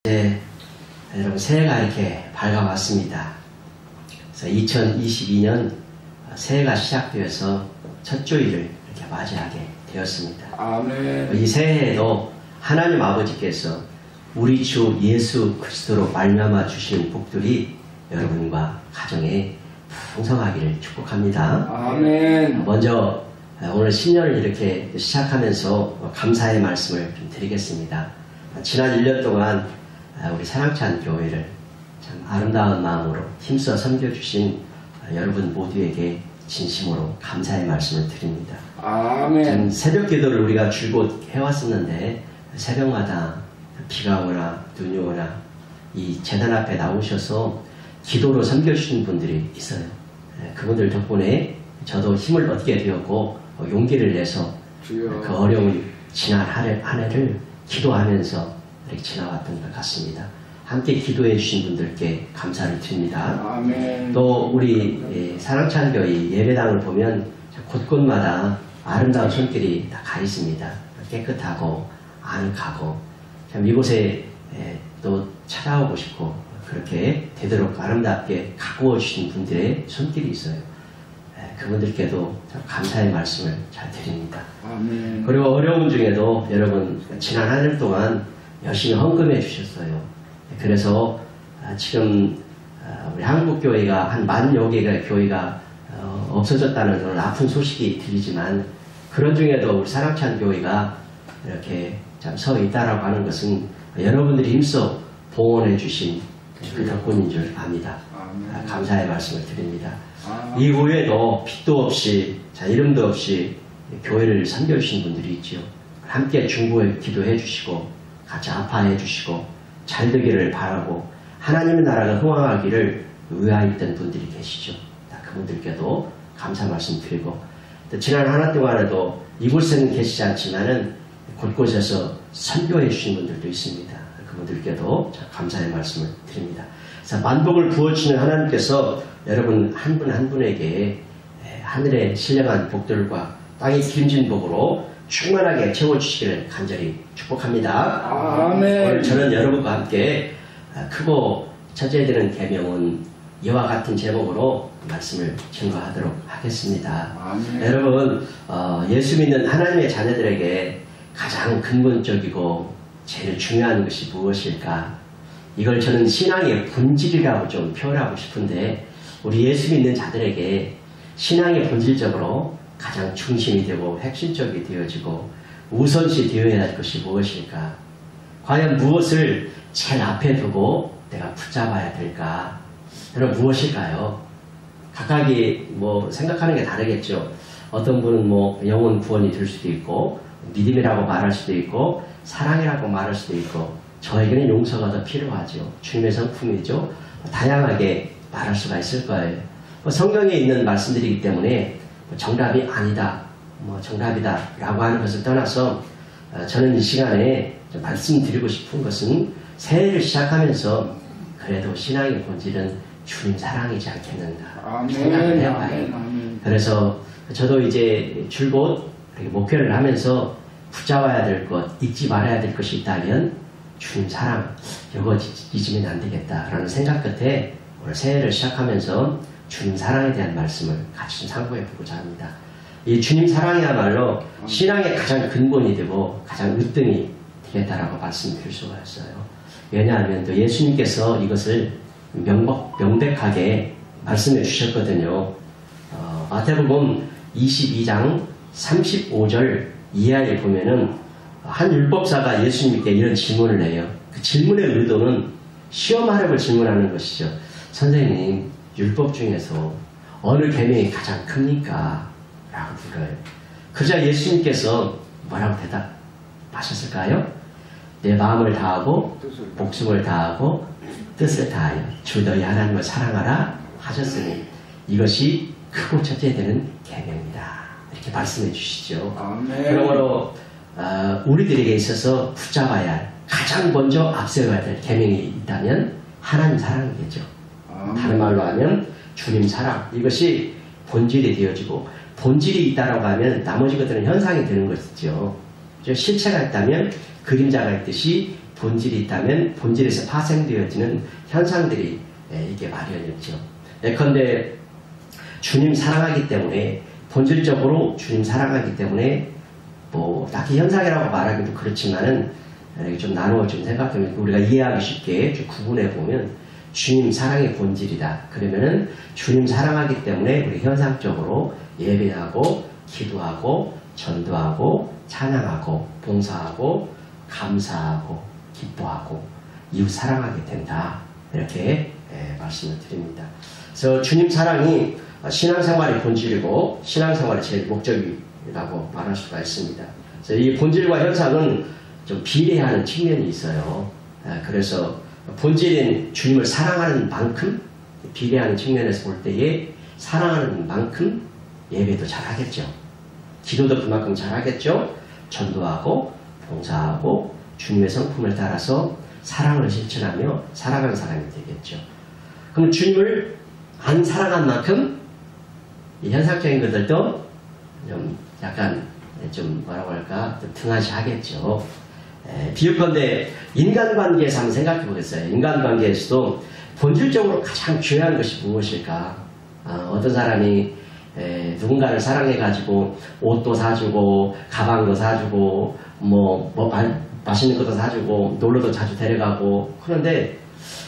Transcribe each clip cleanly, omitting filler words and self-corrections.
네, 여러분 새해가 이렇게 밝아왔습니다. 그래서 2022년 새해가 시작되어서 첫 주일을 이렇게 맞이하게 되었습니다. 아멘. 이 새해에도 하나님 아버지께서 우리 주 예수 그리스도로 말미암아 주시는 복들이 여러분과 가정에 풍성하기를 축복합니다. 아멘. 먼저 오늘 신년을 이렇게 시작하면서 감사의 말씀을 좀 드리겠습니다. 지난 1년 동안 우리 사랑찬 교회를 참 아름다운 마음으로 힘써 섬겨주신 여러분 모두에게 진심으로 감사의 말씀을 드립니다. 아멘. 새벽 기도를 우리가 줄곧 해왔었는데 새벽마다 비가 오거나 눈이 오거나 이 재단 앞에 나오셔서 기도로 섬겨주신 분들이 있어요. 그분들 덕분에 저도 힘을 얻게 되었고 용기를 내서 주여. 그 어려운 지난 한 해를 기도하면서 이렇게 지나왔던 것 같습니다. 함께 기도해 주신 분들께 감사를 드립니다. 아멘. 또 우리 사랑찬 교회 예배당을 보면 곳곳마다 아름다운 손길이 다 가 있습니다. 깨끗하고 아늑하고 참 이곳에 또 찾아오고 싶고 그렇게 되도록 아름답게 가꾸어 주신 분들의 손길이 있어요. 그분들께도 참 감사의 말씀을 잘 드립니다. 아멘. 그리고 어려움 중에도 여러분 지난 한 해 동안 열심히 헌금해 주셨어요. 그래서 지금 우리 한국교회가 한 10,000여 개의 교회가 없어졌다는 그런 아픈 소식이 들리지만 그런 중에도 우리 사랑찬 교회가 이렇게 참 서 있다라고 하는 것은 여러분들이 힘써 봉헌해 주신 그 덕분인 줄 압니다. 감사의 말씀을 드립니다. 이 후에도 빛도 없이 이름도 없이 교회를 섬겨주신 분들이 있죠. 함께 중보에 기도해 주시고 같이 아파해 주시고 잘 되기를 바라고 하나님의 나라가 흥왕하기를 의하였던 분들이 계시죠. 그분들께도 감사 말씀 드리고 또 지난 한 해 동안에도 이곳에는 계시지 않지만은 곳곳에서 선교해 주신 분들도 있습니다. 그분들께도 감사의 말씀을 드립니다. 그래서 만복을 부어주시는 하나님께서 여러분 한 분 한 분에게 하늘의 신령한 복들과 땅의 기름진 복으로 충만하게 채워주시기를 간절히 축복합니다. 아멘. 오늘 저는 여러분과 함께 크고 첫째에 드는 계명은 이와 같은 제목으로 말씀을 증거하도록 하겠습니다. 아멘. 여러분 예수 믿는 하나님의 자녀들에게 가장 근본적이고 제일 중요한 것이 무엇일까? 이걸 저는 신앙의 본질이라고 좀 표현하고 싶은데 우리 예수 믿는 자들에게 신앙의 본질적으로 가장 중심이 되고 핵심적이 되어지고 우선시 되어야 할 것이 무엇일까? 과연 무엇을 제일 앞에 두고 내가 붙잡아야 될까? 여러분 무엇일까요? 각각이 뭐 생각하는 게 다르겠죠. 어떤 분은 뭐 영혼 구원이 될 수도 있고 믿음이라고 말할 수도 있고 사랑이라고 말할 수도 있고 저에게는 용서가 더 필요하죠. 주님의 성품이죠. 다양하게 말할 수가 있을 거예요. 성경에 있는 말씀들이기 때문에 정답이 아니다, 정답이다 라고 하는 것을 떠나서 저는 이 시간에 말씀드리고 싶은 것은 새해를 시작하면서 그래도 신앙의 본질은 주님 사랑이지 않겠는가 생각을 해봐요. 그래서 저도 이제 줄곧 목회를 하면서 붙잡아야 될 것, 잊지 말아야 될 것이 있다면 주님 사랑, 이거 잊으면 안 되겠다라는 생각 끝에 오늘 새해를 시작하면서 주님 사랑에 대한 말씀을 같이 좀 상고해보고자 합니다. 이 주님 사랑이야말로 신앙의 가장 근본이 되고 가장 으뜸이 되겠다라고 말씀드릴 수가 있어요. 왜냐하면 또 예수님께서 이것을 명백하게 말씀해 주셨거든요. 마태복음 22장 35절 이하에 보면은 한 율법사가 예수님께 이런 질문을 해요. 그 질문의 의도는 시험하려고 질문하는 것이죠. 선생님, 율법 중에서 어느 계명이 가장 큽니까? 라고 물어요. 그러자 예수님께서 뭐라고 대답하셨을까요? 내 마음을 다하고 목숨을 다하고 뜻을 다하여 주 너희 하나님을 사랑하라 하셨으니 이것이 크고 첫째 되는 계명이다. 이렇게 말씀해 주시죠. 아멘. 그러므로 우리들에게 있어서 붙잡아야 할 가장 먼저 앞세워야 될 계명이 있다면 하나님 사랑이겠죠. 다른 말로 하면 주님 사랑, 이것이 본질이 되어지고 본질이 있다라고 하면 나머지 것들은 현상이 되는 것이죠. 실체가 있다면 그림자가 있듯이 본질이 있다면 본질에서 파생되어지는 현상들이 이게 마련이죠. 예컨대 주님 사랑하기 때문에 본질적으로 주님 사랑하기 때문에 뭐 딱히 현상이라고 말하기도 그렇지만은 좀 나누어 좀 생각하면 우리가 이해하기 쉽게 좀 구분해 보면 주님 사랑의 본질이다. 그러면은 주님 사랑하기 때문에 우리 현상적으로 예배하고 기도하고 전도하고 찬양하고 봉사하고 감사하고 기뻐하고 이웃 사랑하게 된다. 이렇게 말씀을 드립니다. 그래서 주님 사랑이 신앙생활의 본질이고 신앙생활의 제일 목적이라고 말할 수가 있습니다. 그래서 이 본질과 현상은 좀 비례하는 측면이 있어요. 그래서 본질인 주님을 사랑하는 만큼 비례하는 측면에서 볼 때에 사랑하는 만큼 예배도 잘하겠죠. 기도도 그만큼 잘하겠죠. 전도하고 봉사하고 주님의 성품을 따라서 사랑을 실천하며 살아가는 사람이 되겠죠. 그럼 주님을 안 사랑한 만큼 이 현상적인 것들도 좀 약간 좀 뭐라고 할까 등한시하겠죠. 비유컨대 인간관계에서 한번 생각해 보겠어요. 인간관계에서도 본질적으로 가장 중요한 것이 무엇일까? 어떤 사람이 누군가를 사랑해가지고 옷도 사주고 가방도 사주고 뭐 맛있는 것도 사주고 놀러도 자주 데려가고 그런데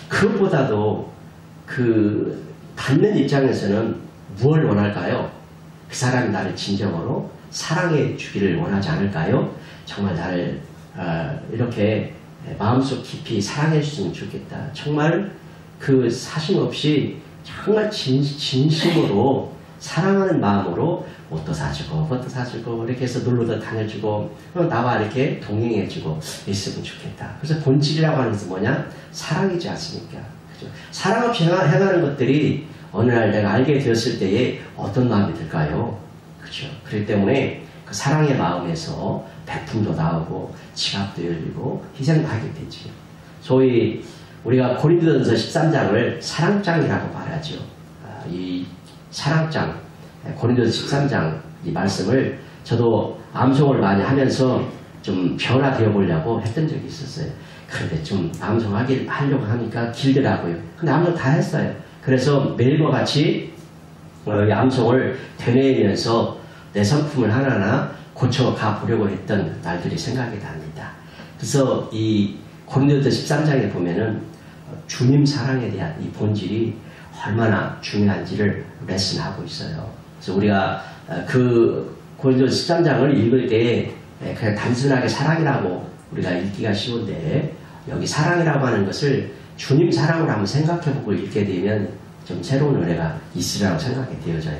그것보다도 그 받는 입장에서는 무엇을 원할까요? 그 사람이 나를 진정으로 사랑해 주기를 원하지 않을까요? 정말 나를 이렇게 마음속 깊이 사랑해 줬으면 좋겠다. 정말 그 사심 없이 정말 진심으로 사랑하는 마음으로 옷도 사주고 그것도 사주고 이렇게 해서 놀러도 다녀주고 나와 이렇게 동행해주고 있으면 좋겠다. 그래서 본질이라고 하는 것은 뭐냐? 사랑이지 않습니까? 그죠? 사랑 없이 행하는 것들이 어느 날 내가 알게 되었을 때에 어떤 마음이 들까요? 그죠? 그렇기 때문에 그 사랑의 마음에서 배품도 나오고 지갑도 열리고 희생도 하게 되지. 소위 우리가 고린도전서 13장을 사랑장이라고 말하죠. 이 사랑장, 고린도전서 13장 이 말씀을 저도 암송을 많이 하면서 좀 변화되어 보려고 했던 적이 있었어요. 그런데 좀 암송하려고 하니까 길더라고요. 근데 암송 다 했어요. 그래서 매일과 같이 암송을 되뇌이면서 내 성품을 하나하나 고쳐가 보려고 했던 날들이 생각이 납니다. 그래서 이 고린도전서 13장에 보면은 주님 사랑에 대한 이 본질이 얼마나 중요한지를 레슨하고 있어요. 그래서 우리가 그 고린도전서 13장을 읽을 때 그냥 단순하게 사랑이라고 우리가 읽기가 쉬운데 여기 사랑이라고 하는 것을 주님 사랑으로 한번 생각해보고 읽게 되면 좀 새로운 은혜가 있으리라고 생각이 되어져요.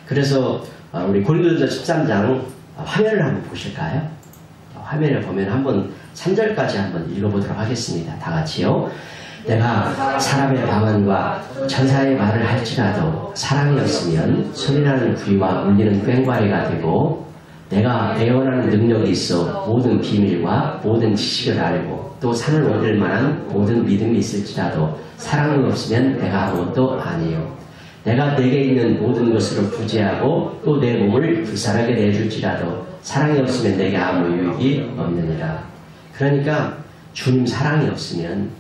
그래서 우리 고린도전서 13장 화면을 한번 보실까요? 화면을 보면 한번 3절까지 한번 읽어보도록 하겠습니다. 다 같이요. 내가 사람의 방언과 천사의 말을 할지라도 사랑이 없으면 소리나는 구리와 울리는 꽹과리가 되고 내가 애원하는 능력이 있어 모든 비밀과 모든 지식을 알고 또 산을 옮길 만한 모든 믿음이 있을지라도 사랑이 없으면 내가 아무것도 아니요. 내가 내게 있는 모든 것으로 부재하고 또 내 몸을 불살하게 내줄지라도 사랑이 없으면 내게 아무 유익이 없느니라. 그러니까 주님 사랑이 없으면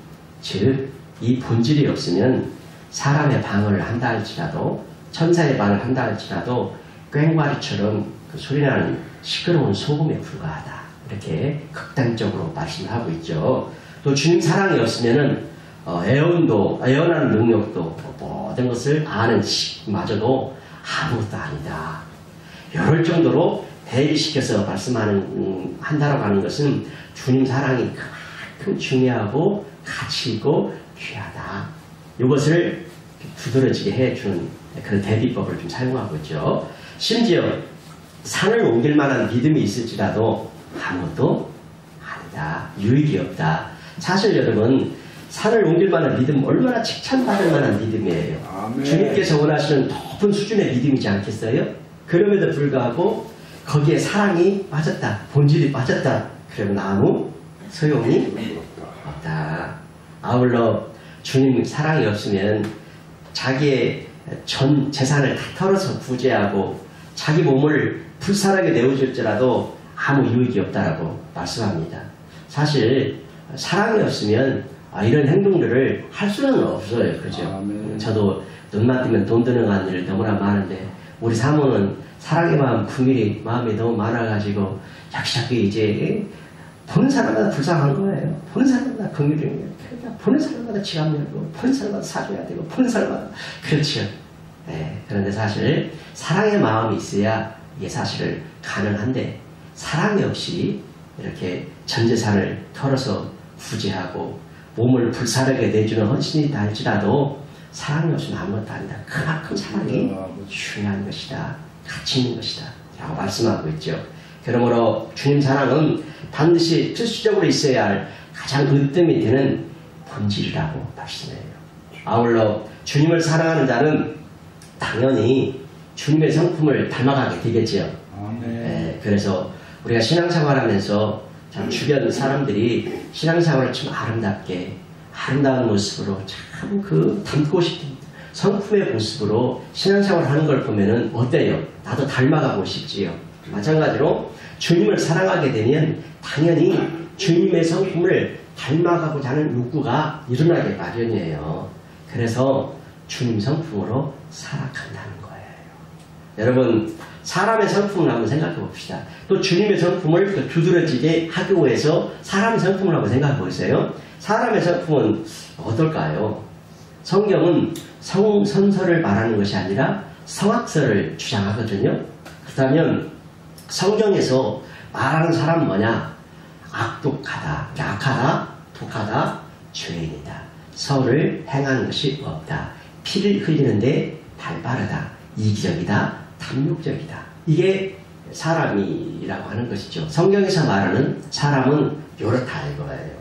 즉 이 본질이 없으면 사람의 방언을 한다 할지라도 천사의 말을 한다 할지라도 꽹과리처럼 그 소리나는 시끄러운 소금에 불과하다. 이렇게 극단적으로 말씀하고 있죠. 또 주님 사랑이 없으면은 애원하는 능력도 모든 것을 아는 지식마저도 아무것도 아니다. 이럴 정도로 대비시켜서 한다라고 하는 것은 주님 사랑이 그만큼 중요하고 가치 있고 귀하다. 이것을 두드러지게 해주는 그런 대비법을 좀 사용하고 있죠. 심지어 산을 옮길 만한 믿음이 있을지라도 아무것도 아니다. 유익이 없다. 사실 여러분 산을 옮길 만한 믿음 얼마나 칭찬받을 만한 믿음이에요. 아멘. 주님께서 원하시는 높은 수준의 믿음이지 않겠어요? 그럼에도 불구하고 거기에 사랑이 빠졌다. 본질이 빠졌다. 그러면 아무 소용이 없다. 아울러 주님 사랑이 없으면 자기의 전 재산을 다 털어서 부재하고 자기 몸을 불살하게 내어줄지라도 아무 유익이 없다라고 말씀합니다. 사실 사랑이 없으면 이런 행동들을 할 수는 없어요. 그죠? 아멘. 저도 눈만 뜨면 돈 드는 일 너무나 많은데 우리 사모는 사랑의 마음, 긍휼이 마음이 너무 많아가지고 자꾸자꾸 이제 보는 사람마다 불쌍한 거예요. 보는 사람마다 긍휼이 그러니까 보는 사람마다 지갑 열고 보는 사람마다 사줘야 되고 보는 사람마다 그렇죠. 네, 그런데 사실 사랑의 마음이 있어야 이게 사실을 가능한데 사랑이 없이 이렇게 전 재산을 털어서 구제하고 몸을 불사르게 내주는 헌신이다 할지라도 사랑이 없으면 아무것도 아니다. 그만큼 사랑이 중요한 것이다. 가치 있는 것이다. 라고 말씀하고 있죠. 그러므로 주님 사랑은 반드시 필수적으로 있어야 할 가장 으뜸이 되는 본질이라고 말씀해요. 아울러 주님을 사랑하는 자는 당연히 주님의 성품을 닮아가게 되겠죠. 그래서 우리가 신앙생활하면서 참 주변 사람들이 신앙생활을 참 아름다운 모습으로 참 닮고 싶은 성품의 모습으로 신앙생활을 하는 걸 보면은 어때요? 나도 닮아가고 싶지요. 마찬가지로 주님을 사랑하게 되면 당연히 주님의 성품을 닮아가고자 하는 욕구가 일어나게 마련이에요. 그래서 주님 성품으로 살아간다는 거예요. 여러분, 사람의 성품을 한번 생각해 봅시다. 또 주님의 성품을 또 두드러지게 하기 위해서 사람의 성품을 한번 생각해 보세요. 사람의 성품은 어떨까요? 성경은 성선설을 말하는 것이 아니라 성악설을 주장하거든요. 그렇다면 성경에서 말하는 사람은 뭐냐? 악독하다, 약하다, 독하다, 죄인이다. 선을 행하는 것이 없다. 피를 흘리는데 발빠르다, 이기적이다, 탐욕적이다. 이게 사람이라고 하는 것이죠. 성경에서 말하는 사람은 이렇다 이거예요.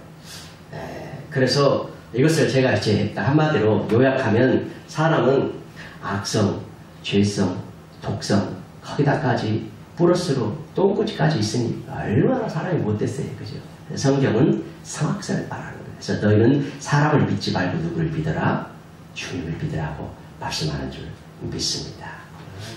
그래서 이것을 제가 이제 한마디로 요약하면 사람은 악성, 죄성, 독성, 거기다까지 플러스로 똥꼬치까지 있으니 얼마나 사람이 못됐어요. 그죠? 성경은 성악설을 말하는 거예요. 그래서 너희는 사람을 믿지 말고 누구를 믿어라? 주님을 믿으라고 말씀하는 줄 믿습니다.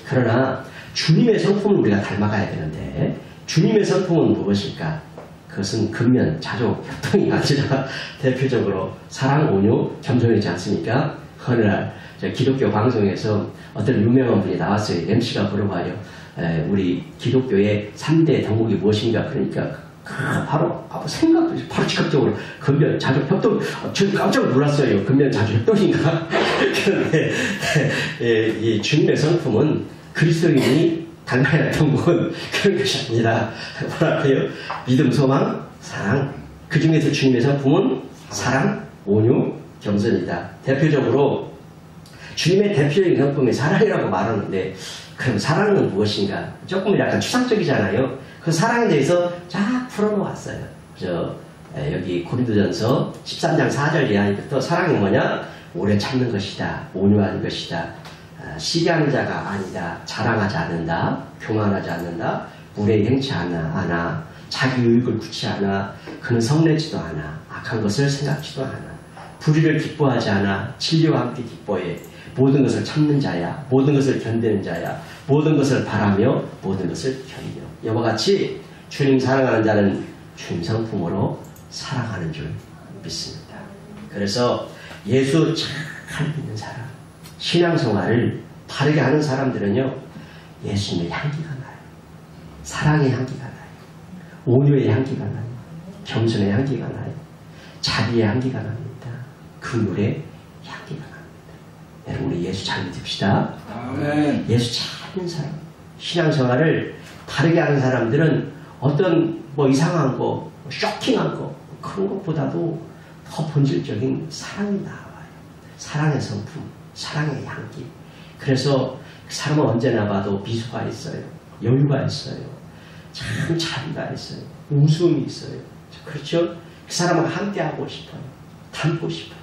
그러나 주님의 성품을 우리가 닮아가야 되는데 주님의 성품은 무엇일까? 그것은 근면, 자족, 협동이 아니라 대표적으로 사랑, 온유, 겸손이지 않습니까? 어느 날 기독교 방송에서 어떤 유명한 분이 나왔어요. MC가 물어봐요. 우리 기독교의 3대 덕목이 무엇인가? 그러니까 바로 바로 직접적으로 근면, 자족, 협동. 저는 깜짝 놀랐어요. 근면, 자족, 협동인가? 그런데 이 주님의 성품은 그리스도인이 닮아야 할 덕목은 그런 것이 아니라 뭐랄까요? 믿음, 소망, 사랑. 그 중에서 주님의 성품은 사랑, 온유, 겸손이다. 대표적으로 주님의 대표적인 성품이 사랑이라고 말하는데 그럼 사랑은 무엇인가? 조금 약간 추상적이잖아요. 그 사랑에 대해서 쫙 풀어놓았어요. 여기 고린도전서 13장 4절 이하부터 사랑이 뭐냐? 오래 참는 것이다. 온유한 것이다. 시기하는 자가 아니다. 자랑하지 않는다. 교만하지 않는다. 무례히 행치 않아. 자기 유익을 구치 않아. 그는 성내지도 않아. 악한 것을 생각지도 않아. 불의를 기뻐하지 않아. 진리와 함께 기뻐해. 모든 것을 참는 자야. 모든 것을 견디는 자야. 모든 것을 바라며 모든 것을 견뎌. 이와 같이 주님 사랑하는 자는 주님 성품으로 사랑하는 줄 믿습니다. 그래서 예수 잘 믿는 사람, 신앙생활을 바르게 하는 사람들은요, 예수님의 향기가 나요. 사랑의 향기가 나요. 온유의 향기가 나요. 겸손의 향기가 나요. 자비의 향기가 납니다. 긍휼의 향기가 납니다. 여러분, 우리 예수 잘 믿읍시다. 아멘. 예수 잘 믿는 사람, 신앙생활을 바르게 하는 사람들은 어떤 이상한 거, 쇼킹한 거, 그런 것보다도 더 본질적인 사랑이 나와요. 사랑의 성품, 사랑의 향기. 그래서 그 사람은 언제나 봐도 미소가 있어요. 여유가 있어요. 참 자비가 있어요. 웃음이 있어요. 그렇죠? 그 사람과 함께하고 싶어요. 닮고 싶어요.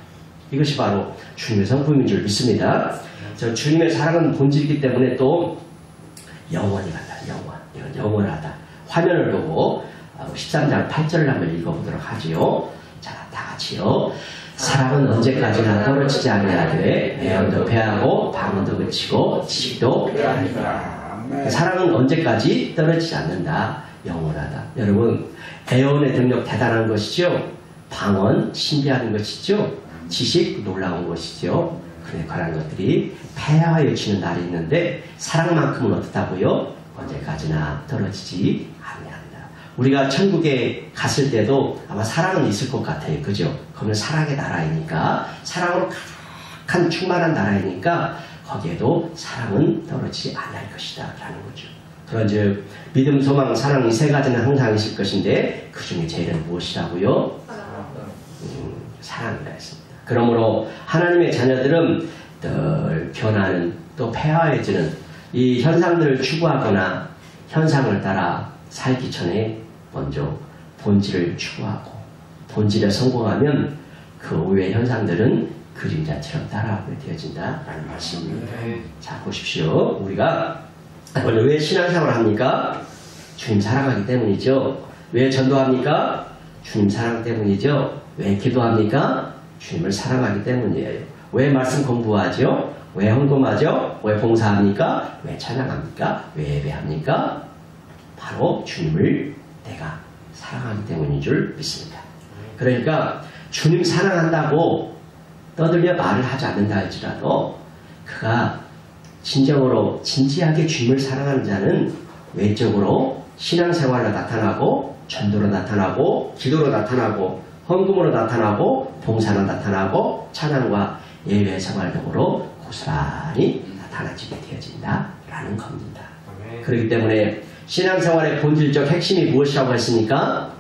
이것이 바로 주님의 성품인 줄 믿습니다. 주님의 사랑은 본질이기 때문에 또 영원히 간다. 영원. 이건 영원하다. 화면을 보고 13장 8절을 한번 읽어보도록 하지요. 자, 다 같이요. 사랑은 언제까지나 떨어지지 아니하되 애언도 배하고 방언도 그치고 지식도 배하니라. 아멘. 사랑은 언제까지 떨어지지 않는다. 영원하다. 여러분, 애언의 능력 대단한 것이죠. 방언 신비한 것이죠. 지식 놀라운 것이죠. 그에 관한 것들이 폐하여지는 날이 있는데 사랑만큼은 어떻다고요? 언제까지나 떨어지지 아니한다. 우리가 천국에 갔을 때도 아마 사랑은 있을 것 같아요. 그죠? 거기는 사랑의 나라이니까, 사랑으로 가득한 충만한 나라이니까 거기에도 사랑은 떨어지지 않을 것이다 라는 거죠. 그런즉 믿음, 소망, 사랑 이 세 가지는 항상 있을 것인데 그 중에 제일은 무엇이라고요? 사랑이라 했습니다. 그러므로 하나님의 자녀들은 늘 변하는, 또 폐화해지는 이 현상들을 추구하거나 현상을 따라 살기 전에 먼저 본질을 추구하고 본질에 성공하면 그 후의 현상들은 그림자처럼 따라오게 되어진다라는 말씀입니다. 자, 보십시오. 우리가 오늘 왜 신앙생활을 합니까? 주님 사랑하기 때문이죠. 왜 전도합니까? 주님 사랑 때문이죠. 왜 기도합니까? 주님을 사랑하기 때문이에요. 왜 말씀 공부하죠? 왜 헌금하죠? 왜 봉사합니까? 왜 찬양합니까? 왜 예배합니까? 바로 주님을 내가 사랑하기 때문인 줄 믿습니다. 그러니까 주님 사랑한다고 떠들려 말을 하지 않는다 할지라도 그가 진정으로 진지하게 주님을 사랑하는 자는 외적으로 신앙생활로 나타나고, 전도로 나타나고, 기도로 나타나고, 헌금으로 나타나고, 봉사로 나타나고, 찬양과 예배 생활 등으로 고스란히 나타나지게 되어진다라는 겁니다. 그렇기 때문에 신앙생활의 본질적 핵심이 무엇이라고 했습니까?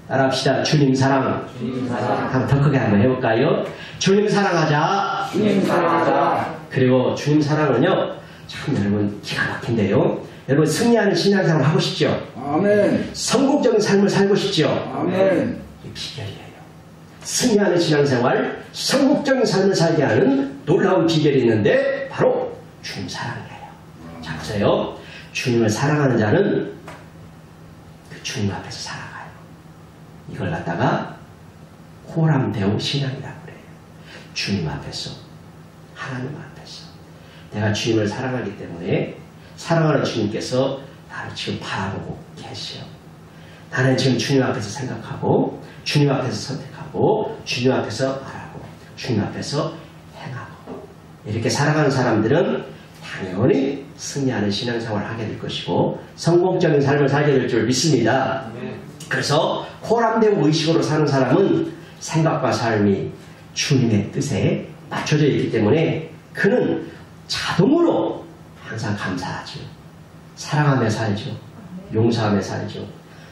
따라합시다. 주님 사랑. 주님 사랑. 한번 더 크게 한번 해볼까요? 주님 사랑하자. 주님 사랑하자. 그리고 주님 사랑은요, 참 여러분 기가 막힌데요. 여러분 승리하는 신앙생활을 하고 싶죠? 아멘. 성공적인 삶을 살고 싶죠? 아멘. 이 비결이에요. 승리하는 신앙생활, 성공적인 삶을 살게 하는 놀라운 비결이 있는데 바로 주님 사랑이에요. 자, 보세요. 주님을 사랑하는 자는 그 주님 앞에서 살아가요. 이걸 갖다가 호람대오 신앙이라고 그래요. 주님 앞에서, 하나님 앞에서 내가 주님을 사랑하기 때문에 사랑하는 주님께서 나를 지금 바라보고 계셔. 나는 지금 주님 앞에서 생각하고, 주님 앞에서 선택하고, 주님 앞에서 말하고, 주님 앞에서 행하고, 이렇게 살아가는 사람들은 당연히 승리하는 신앙생활을 하게 될 것이고 성공적인 삶을 살게 될 줄 믿습니다. 그래서 호람되고 의식으로 사는 사람은 생각과 삶이 주님의 뜻에 맞춰져 있기 때문에 그는 자동으로 항상 감사하죠. 사랑하며 살죠. 용서하며 살죠.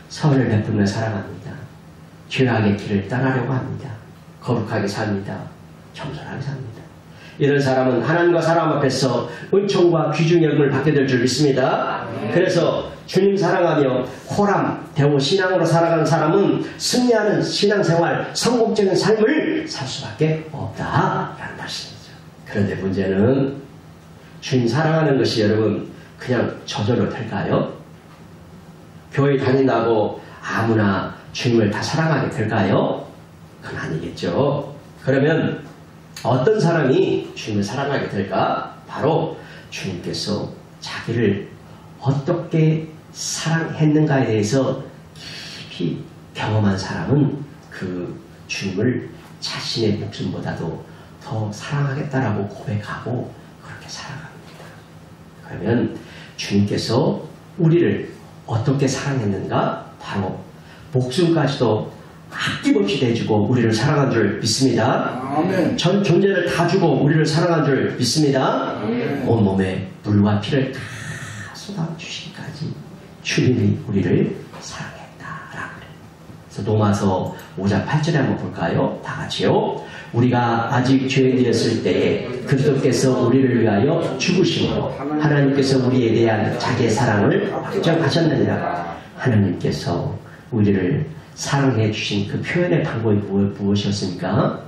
선을 베풀며 살아갑니다. 죄악의 길을 떠나려고 합니다. 거룩하게 삽니다. 겸손하게 삽니다. 이런 사람은 하나님과 사람 앞에서 은총과 귀중의 여김을 받게 될 줄 믿습니다. 그래서 주님 사랑하며 호람, 대오 신앙으로 살아가는 사람은 승리하는 신앙생활, 성공적인 삶을 살 수밖에 없다라는 말씀이죠. 그런데 문제는 주님 사랑하는 것이 여러분 그냥 저절로 될까요? 교회 다닌다고 아무나 주님을 다 사랑하게 될까요? 그건 아니겠죠. 그러면 어떤 사람이 주님을 사랑하게 될까? 바로 주님께서 자기를 어떻게 사랑했는가에 대해서 깊이 경험한 사람은 그 주님을 자신의 목숨보다도 더 사랑하겠다라고 고백하고 그렇게 살아갑니다. 그러면 주님께서 우리를 어떻게 사랑했는가? 바로 목숨까지도 아낌없이 내주고 우리를 사랑한 줄 믿습니다. 아멘. 전 존재를 다 주고 우리를 사랑한 줄 믿습니다. 아멘. 온몸에 물과 피를 다 쏟아주시기까지 주님이 우리를 사랑했다라고 그래요. 그래서 로마서 5장 8절에 한번 볼까요? 다 같이요. 우리가 아직 죄인이었을 때에 그리스도께서 우리를 위하여 죽으심으로 하나님께서 우리에 대한 자기의 사랑을 확정하셨느니라. 하나님께서 우리를 사랑해 주신 그 표현의 방법이 무엇이었습니까?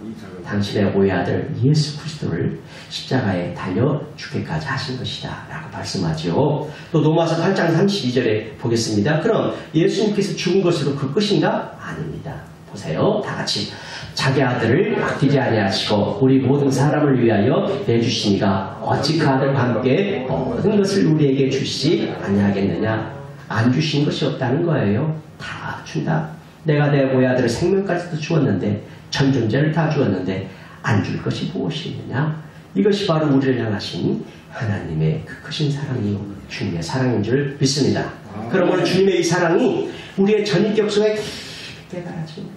당신의 오해 아들 예수 그리스도를 십자가에 달려 죽기까지 하신 것이다 라고 말씀하죠. 또 로마서 8장 32절에 보겠습니다. 그럼 예수님께서 죽은 것으로 그 끝인가? 아닙니다. 보세요. 다 같이 자기 아들을 아끼지 아니하시고 우리 모든 사람을 위하여 내주시니가 어찌 그 아들과 함께 모든 것을 우리에게 주시지 아니하겠느냐. 안 주신 것이 없다는 거예요. 다 준다. 내가 내 고아들의 생명까지도 주었는데 전 존재를 다 주었는데 안 줄 것이 무엇이 있느냐. 이것이 바로 우리를 향하신 하나님의 그 크신 사랑이요 주님의 사랑인 줄 믿습니다. 그러므로 주님의 이 사랑이 우리의 전인격 속에 깊게 가라집니다.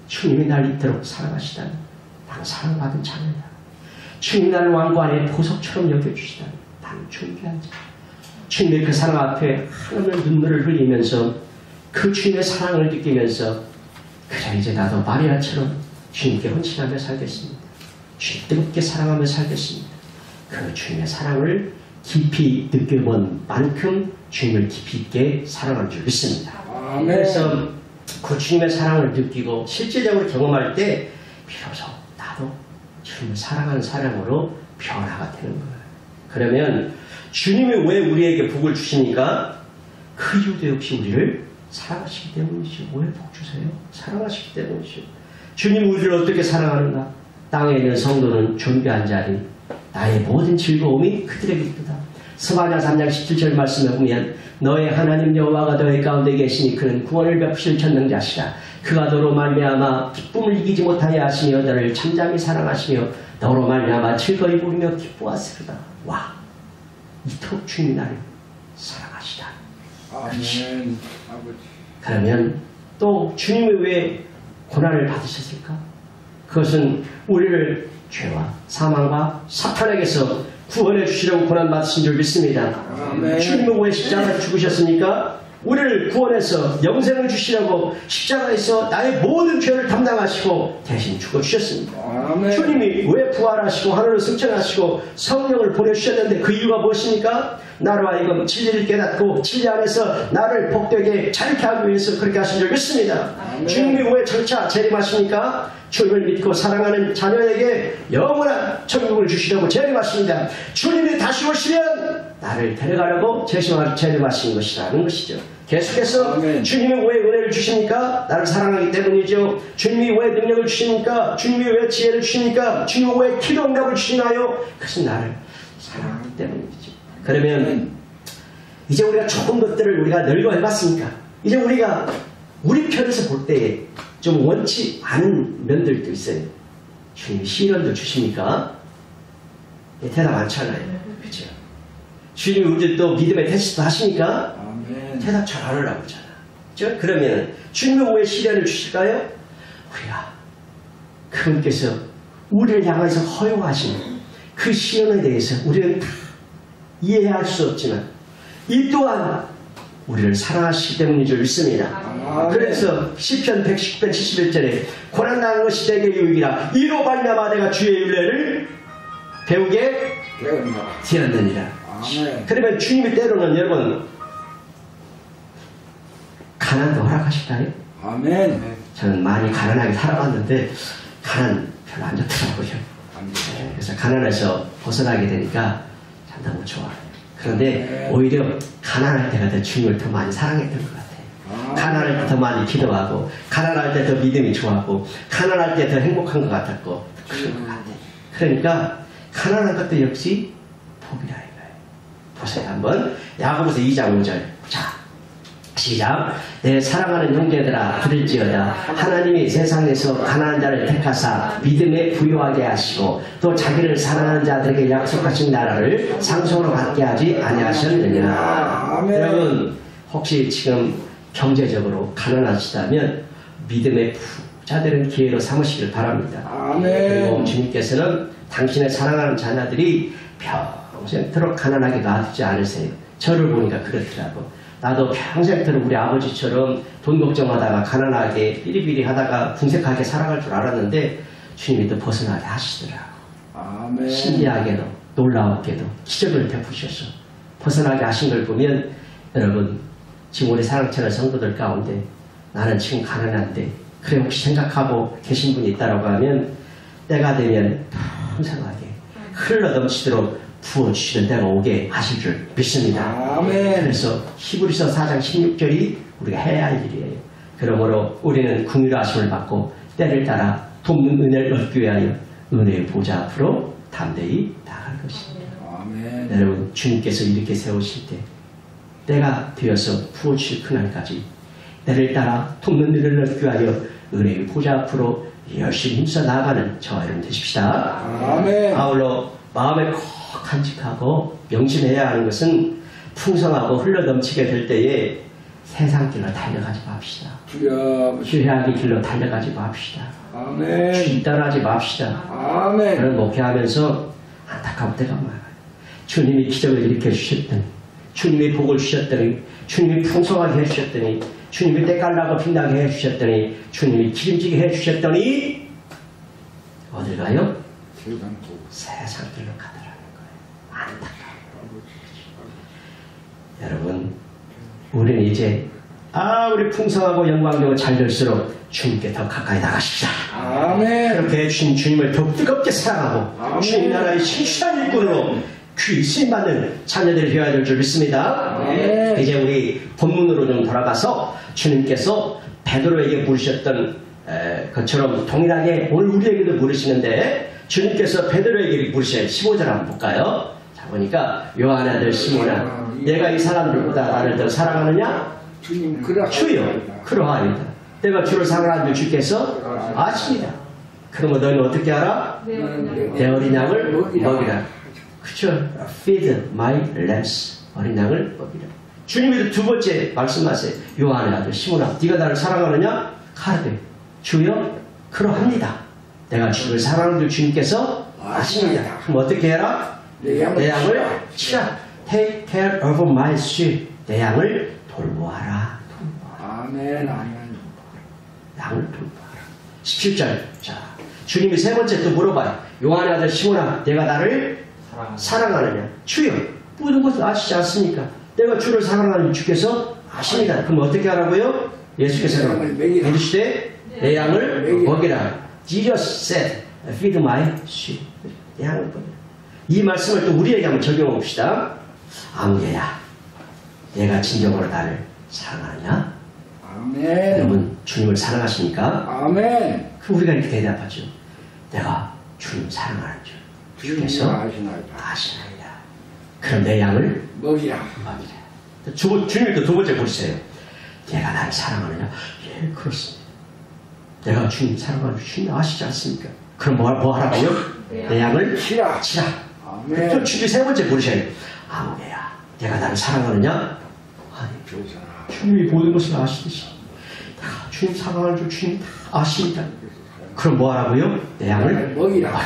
주님이 날 이토록 사랑하시다니 난 사랑받은 자녀야. 주님이 나를 왕국 안에 보석처럼 여겨주시다니 난 존귀한 자. 주님의 그 사랑 앞에 하나님의 눈물을 흘리면서 그 주님의 사랑을 느끼면서 그래 이제 나도 마리아처럼 주님께 헌신하며 살겠습니다. 주님 뜨겁게 사랑하며 살겠습니다. 그 주님의 사랑을 깊이 느껴본 만큼 주님을 깊이 있게 사랑할 줄 믿습니다. 아멘. 그래서 그 주님의 사랑을 느끼고 실제적으로 경험할 때 비로소 나도 주님을 사랑하는 사람으로 변화가 되는 거예요. 그러면 주님이 왜 우리에게 복을 주시니까 그 이유도 역시 우리를 사랑하시기 때문이죠. 왜 복 주세요? 사랑하시기 때문이죠. 주님 우리를 어떻게 사랑하는가? 땅에 있는 성도는 존귀한 자리 나의 모든 즐거움이 그들에게 있다. 스바냐 3장 17절 말씀에 보면 너의 하나님 여호와가 너의 가운데 계시니 그는 구원을 베푸실 전능자시라. 그가 너로 말미암아 기쁨을 이기지 못하여 하시며 너를 잠잠히 사랑하시며 너로 말미암아 즐거이 부르며 기뻐하시리다. 와, 이토록 주님이 나를 사랑하시다. 아멘. 아버지. 그러면 또 주님이 왜 고난을 받으셨을까? 그것은 우리를 죄와 사망과 사탄에게서 구원해 주시려고 고난 받으신 줄 믿습니다. 아멘. 주님은 왜 십자가에 죽으셨습니까? 우리를 구원해서 영생을 주시려고 십자가에서 나의 모든 죄를 담당하시고 대신 죽어주셨습니다. 아멘. 주님이 왜 부활하시고 하늘을 승천하시고 성령을 보내주셨는데 그 이유가 무엇입니까? 나로 하여금 진리를 깨닫고 진리 안에서 나를 복되게 자유케 하기 위해서 그렇게 하신 줄 믿습니다. 아멘. 주님이 왜 절차 재림하십니까? 주님을 믿고 사랑하는 자녀에게 영원한 천국을 주시려고 재림하십니다. 주님이 다시 오시면 나를 데려가려고 재림하신 것이라는 것이죠. 계속해서 아멘. 주님이 왜 은혜를 주십니까? 나를 사랑하기 때문이죠. 주님이 왜 능력을 주십니까? 주님이 왜 지혜를 주십니까? 주님이 왜 기도 응답을 주시나요? 그것은 나를 사랑하기 때문이죠. 그러면 이제 우리가 좋은 것들을 우리가 널고 해봤으니까 이제 우리가 우리 편에서 볼 때에 좀 원치 않은 면들도 있어요. 주님이 시련도 주십니까? 대답 않잖아요. 그렇죠? 주님이 우리 또 믿음의 테스트도 하십니까? 아멘. 대답 잘 안 하려고 하잖아. 그렇죠? 그러면 주님은 왜 시련을 주실까요? 우리가 그분께서 우리를 향해서 허용하신 그 시련에 대해서 우리는 다 이해할 수 없지만 이 또한 우리를 사랑하시기 때문인 줄 믿습니다. 아멘. 그래서 시편 110편 71절에 고난당한 것이 내게 유익이라 이로 말미암아 내가 주의 윤례를 배우게 되었느니라. 아멘. 그러면 주님이 때로는 여러분 가난도 허락하실까요? 아멘. 저는 많이 가난하게 살아봤는데 가난 별로 안 좋더라고요. 아멘. 그래서 가난에서 벗어나게 되니까 참 너무 좋아요. 그런데 오히려 가난할 때가 더 주님을 더 많이 사랑했던 것 같아요. 가난할 때 더 많이 기도하고 가난할 때 더 믿음이 좋았고 가난할 때 더 행복한 것 같았고 그런 것 같아요. 그러니까 가난한 것도 역시 복이라 이거예요. 보세요 한번 야고보서 2장 5절 자 시작. 내 사랑하는 형제들아 들을지어다. 하나님이 세상에서 가난한 자를 택하사 믿음에 부유하게 하시고 또 자기를 사랑하는 자들에게 약속하신 나라를 상속으로 받게 하지 아니하셨느냐. 아멘. 여러분 혹시 지금 경제적으로 가난하시다면 믿음의 부자되는 기회로 삼으시길 바랍니다. 아멘. 그리고 주님께서는 당신의 사랑하는 자녀들이 평생토록 가난하게 놔두지 않으세요. 저를 보니까 그렇더라고. 나도 평생토록 우리 아버지처럼 돈 걱정하다가 가난하게 삐리삐리 하다가 궁색하게 살아갈 줄 알았는데 주님이 또 벗어나게 하시더라고. 아멘. 신기하게도 놀라웠게도 기적을 베푸셔서 벗어나게 하신 걸 보면 여러분 지금 우리 사랑채널 성도들 가운데 나는 지금 가난한데 그래 혹시 생각하고 계신 분이 있다고 하면 때가 되면 풍성하게 흘러넘치도록 부어주시는 때가 오게 하실 줄 믿습니다. 아멘. 그래서 히브리서 4장 16절이 우리가 해야 할 일이에요. 그러므로 우리는 긍휼하심을 받고 때를 따라 돕는 은혜를 얻기 위하여 은혜의 보좌 앞으로 담대히 나아갈 것입니다. 아멘. 여러분, 주님께서 이렇게 세우실 때 때가 되어서 부어질 그날까지 때를 따라 돕는 은혜를 얻기 위하여 은혜의 보좌 앞으로 열심히 힘써 나아가는 저와 여러분 되십시다. 아멘. 아울러 마음에 꼭 간직하고 명심해야 하는 것은 풍성하고 흘러넘치게 될 때에 세상 길로 달려가지 맙시다. 주여. 죄악의 길로 달려가지 맙시다. 아멘. 주님 따라하지 맙시다. 아멘. 그런 목회하면서 안타까울 때가 많아요. 주님이 기적을 일으켜 주셨더니, 주님이 복을 주셨더니, 주님이 풍성하게 해주셨더니, 주님이 때깔나고 빛나게 해주셨더니, 주님이 기름지게 해주셨더니 어딜 가요? 세상 길로 가더라는 거예요. 안타까워요. 여러분, 우리는 이제 우리 풍성하고 영광되고 잘 될수록 주님께 더 가까이 나가십시다. 아멘. 그렇게 해주신 주님을 더 뜨겁게 사랑하고 아멘. 주님 나라의 신실한 일꾼으로 귀 쓰임받는 자녀들이 되어야 될 줄 믿습니다. 아멘. 이제 우리 본문으로 좀 돌아가서 주님께서 베드로에게 물으셨던 것처럼 동일하게 오늘 우리에게도 물으시는데, 주님께서 베드로에게 물으셔요. 15절 한번 볼까요? 자, 보니까 요한의 아들 시몬아, 내가 이 사람들보다 나를 더 사랑하느냐? 주님 그러하옵니다. 주여, 그러하옵니다. 내가 주를 사랑하는 줄 주께서 아십니다. 그러면 너희는 어떻게 알아? 내 어린 양을 먹이라. 그쵸? Feed my lambs. 어린 양을 먹이라. 주님이 두 번째 말씀하세요. 요한의 아들 시몬아, 네가 나를 사랑하느냐? 가라되 주여, 그러합니다. 내가 주를 사랑하는 줄 주님께서 아십니다. 그럼 어떻게 해라? 내 양을 치라. Take care of my sheep. 내 양을 돌보아라. 아멘. 아멘. 양을 돌보아라. 17절. 자, 주님이 세 번째 또 물어봐요. 요한의 아들 시몬아, 내가 나를 사랑하느냐? 주여, 모든 것을 아시지 않습니까? 내가 주를 사랑하는 주께서 아십니다. 그럼 어떻게 하라고요? 예수께서는 이르시되 내 양을 먹이라. Jesus said, feed my sheep. 내 양을 먹이라. 이 말씀을 또 우리에게 한번 적용해 봅시다. 안개야, 내가 진정으로 나를 사랑하느냐? 아멘. 여러분, 주님을 사랑하십니까? 아멘. 그럼 우리가 이렇게 대답하죠. 내가 주님 사랑하는 줄 주께서 아시나이다. 그럼 내 양을 먹이라. 먹이라. 주님이 또 두 번째 보세요. 내가 나를 사랑하느냐? 예, 그렇습니다. 내가 주님 사랑하는 줄 주님 아시지 않습니까? 그럼 뭐 하라고요? 내 양을 치라. 아멘. 또 주님 세 번째 부르셔요. 아무개야, 내가 나를 사랑하느냐? 아니, 주님이 모든 것을 아시듯이 내가 주님 사랑하는 줄 주님 다 아십니다. 그럼 뭐 하라고요? 내 양을 먹이라.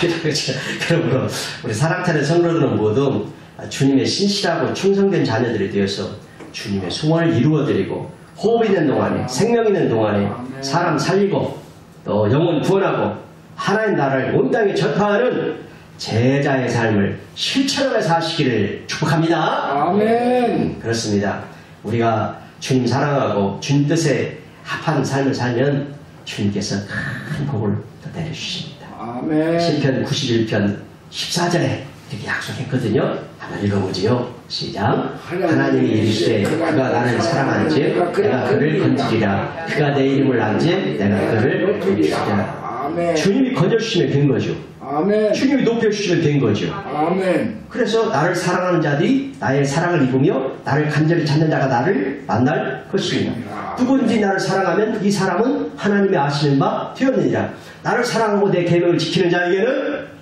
그러므로 우리 사랑타는 성도들은 모두 주님의 신실하고 충성된 자녀들이 되어서 주님의 소원을 이루어드리고, 호흡 있는 동안에, 생명 있는 동안에 사람 살리고 또 영혼 구원하고 하나님 나라를 온 땅에 전파하는 제자의 삶을 실천하며 사시기를 축복합니다. 아멘. 그렇습니다. 우리가 주님 사랑하고 주님 뜻에 합한 삶을 살면 주님께서 큰 복을 내려주십니다. 아멘. 시편 91편 14절에 이렇게 약속했거든요. 한번 읽어보지요. 시작. 하나님이 이르시되 그가 나를 사랑하는지 내가 그를 건지리라. 그가 내 이름을 안지 내가 그를 높이리라. 아멘. 주님이 건져주시면 된 거죠. 아멘. 주님이 높여주시면 된 거죠. 아멘. 그래서 나를 사랑하는 자들이 나의 사랑을 입으며 나를 간절히 찾는 자가 나를 만날 것입니다. 누구든지 나를 사랑하면 이 사람은 하나님의 아시는 바 되었느니라. 나를 사랑하고 내 계명을 지키는 자에게는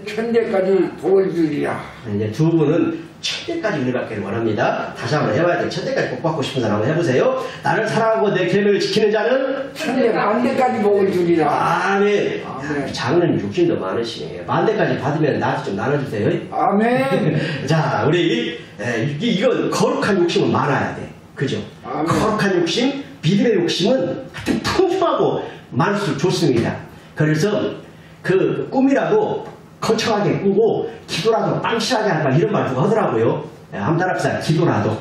천대까지 복을 주리라. 이제 두 분은 천대까지 은혜 받기를 원합니다. 다시 한번 해봐야 돼. 천대까지 복 받고 싶은 사람 한번 해보세요. 나를 사랑하고 내 계명을 지키는 자는 천대 만대까지 복을 주리라. 아멘. 아멘. 장로님 욕심도 많으시네. 만대까지 받으면 나한테 좀 나눠주세요. 아멘. 자, 우리 이건 거룩한 욕심은 많아야 돼. 그죠? 아멘. 거룩한 욕심, 믿음의 욕심은 하여튼 풍성하고 많을수록 좋습니다. 그래서 그 꿈이라도 거창하게 꾸고 기도라도 빵실하게 할까 이런 말도 하더라고요. 한번 따라합시다. 기도라도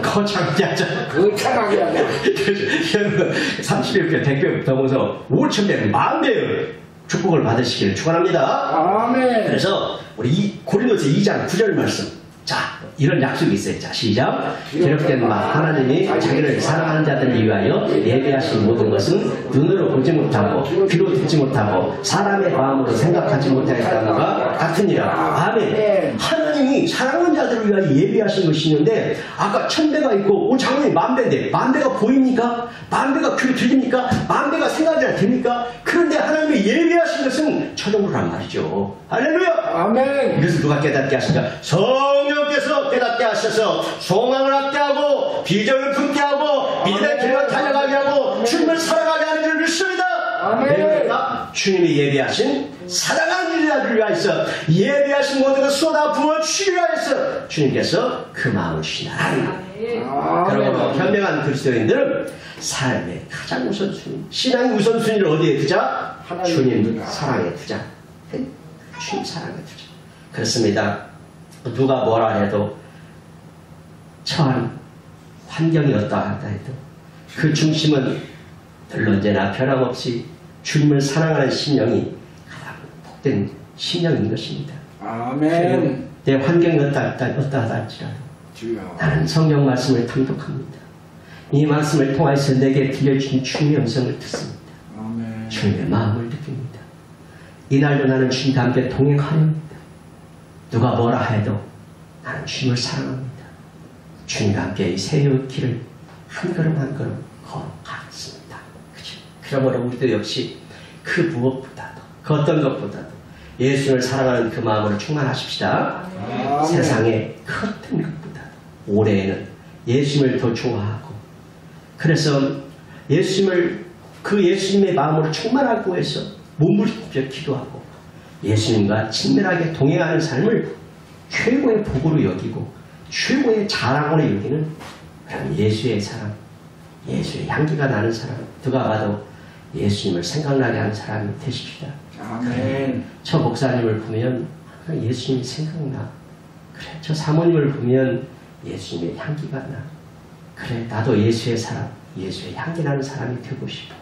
거창하게 하자. 거창하게 하자. 여러분 30배, 100배 넘어서 5,000배, 10,000배의 축복을 받으시기를 축원합니다. 아멘. 그래서 우리 고린도서 2장 9절 말씀 자, 이런 약속이 있어요. 자, 시작. 기록된 바 하나님이 자기를 사랑하는 자들을 위하여 예비하신 모든 것은 눈으로 보지 못하고 귀로 듣지 못하고 사람의 마음으로 생각하지 못하였다는 것과 같으니라. 아멘. 하나님이 사랑하는 자들을 위하여 예비하신 것이 있는데 아까 1000배가 있고 장로님 10,000배인데 10,000배가 보입니까? 10,000배가 귀로 들립니까? 10,000배가 생각이 됩니까? 그런데 하나님이 예비하신 것은 저정도란 말이죠. 할렐루야. 아멘. 이것을 누가 깨닫게 하시냐? 성령께서 깨닫게 하셔서 소망을 갖게 하고 비전을 품게 하고 믿음의 길을 달려가게 하고 주님을 사랑하게 하는 줄 믿습니다. 아멘. 그러니까 주님이 예비하신 사랑하는 자들을 위하여서 예비하신 모든 것을 쏟아 부어 주시기 위하여서 주님께서 그 마음을 주시나라. 그러므로 현명한 그리스도인들은 삶의 가장 우선순위, 신앙의 우선순위를 어디에 두자? 주님 사랑에 두자. 주님 사랑에 두자. 그렇습니다. 누가 뭐라 해도 처한 환경이 어떠하다 해도 그 중심은 늘 언제나 변함없이 주님을 사랑하는 심령이 가장 복된 심령인 것입니다. 아멘. 내 환경이 어떠하다 할지라도 나는 성경 말씀을 통독합니다. 이 말씀을 통해서 내게 들려주신 주님의 음성을 듣습니다. 아멘. 주님의 마음을 느낍니다. 이날도 나는 주님과 함께 동행하렵니다. 누가 뭐라 해도 나는 주님을 사랑합니다. 주님과 함께 이 새로운 길을 한 걸음 한 걸음 걸어가겠습니다. 그죠? 그러므로 우리도 역시 그 무엇보다도 그 어떤 것보다도 예수를 사랑하는 그 마음으로 충만하십시다. 세상의 그 어떤 것보다도 올해에는 예수님을 더 좋아하고 그래서 그 예수님의 마음으로 충만하기 위해서 몸부림쳐 기도하고 예수님과 친밀하게 동행하는 삶을 최고의 복으로 여기고 최고의 자랑으로 여기는 그런 예수의 사람, 예수의 향기가 나는 사람, 누가 봐도 예수님을 생각나게 하는 사람이 되십시다. 아멘. 저 목사님을 보면 예수님이 생각나. 그래, 저 사모님을 보면 예수님의 향기가 나. 그래, 나도 예수의 사람, 예수의 향기 나는 사람이 되고 싶어.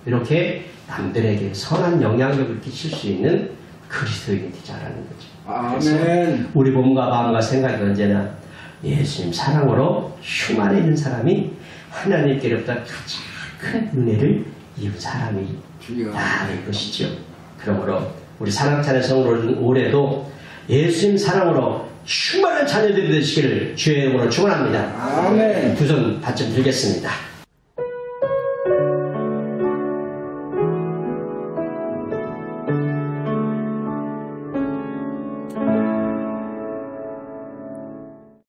이렇게 남들에게 선한 영향력을 끼칠 수 있는 그리스도인이 되자라는 거죠. 아멘. 우리 몸과 마음과 생각이 언제나 예수님 사랑으로 흉안해 있는 사람이 하나님께로부터 가장 큰 은혜를 입은 사람이 나는 것이죠. 그러므로 우리 사랑찬의 성도는 올해도 예수님 사랑으로 충만한 자녀들이 되시기를 주의 이름으로 축원합니다. 아멘. 두 손 받침 들겠습니다.